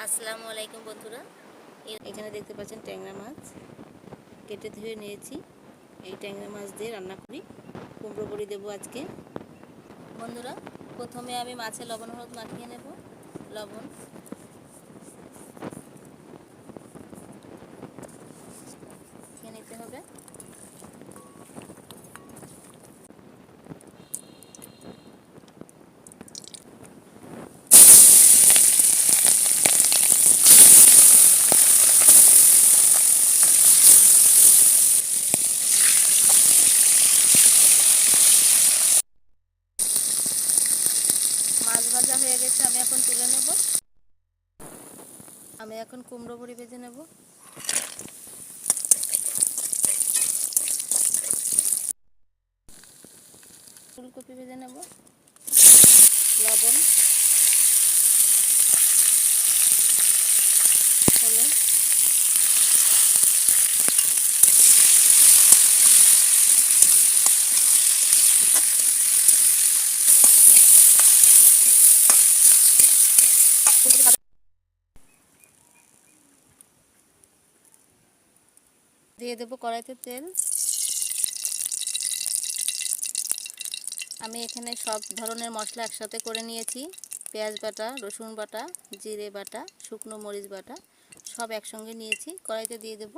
আসসালামু আলাইকুম বন্ধুরা, এখানে দেখতে পাচ্ছেন ট্যাংরা মাছ কেটে ধুয়ে নিয়েছি। এই ট্যাংরা মাছ দিয়ে রান্না করি, কুমড়ো বড়ি দেবো আজকে। বন্ধুরা, প্রথমে আমি মাছে লবণ হলুদ মাখিয়ে নেব। লবণ, খেয়ে নিতে হবে। মাছ ভাজা হয়ে গেছে, আমি এখন তুলে নেব। আমি এখন কুমড়ো বড়ি ভেজে নেব। ফুলকপি ভেজে নেব। লবণ, হলুদ, দিয়ে দেবো কড়াইতে তেল। আমি এখানে সব ধরনের মশলা একসাথে করে নিয়েছি। পেঁয়াজ বাটা, রসুন বাটা, জিরে বাটা, শুকনো মরিচ বাটা সব একসঙ্গে নিয়েছি। কড়াইতে দিয়ে দেব।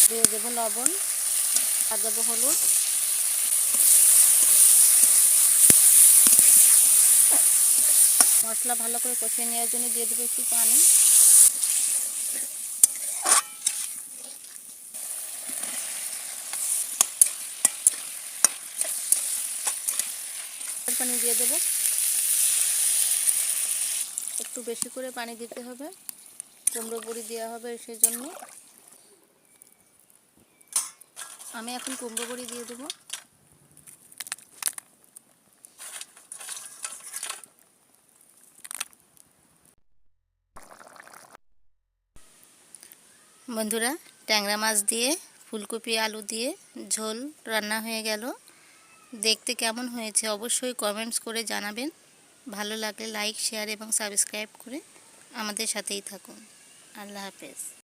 দিয়ে দেবো লবণ, আর দেবো হলুদ, মশলা ভালো করে কষিয়ে নেওয়ার জন্য দিয়ে দেবো একটু পানি। পানি দিয়ে দেবো, একটু বেশি করে পানি দিতে হবে, কুমড়ো বড়ি দেওয়া হবে সেই জন্য। আমি এখন কুমড়ো বড়ি দিয়ে দেবো। বন্ধুরা, ট্যাংরা মাছ দিয়ে ফুলকপি আলু দিয়ে ঝোল রান্না হয়ে গেল। দেখতে কেমন হয়েছে অবশ্যই কমেন্টস করে জানাবেন। ভালো লাগলে লাইক, শেয়ার এবং সাবস্ক্রাইব করে আমাদের সাথেই থাকুন। আল্লাহ হাফেজ।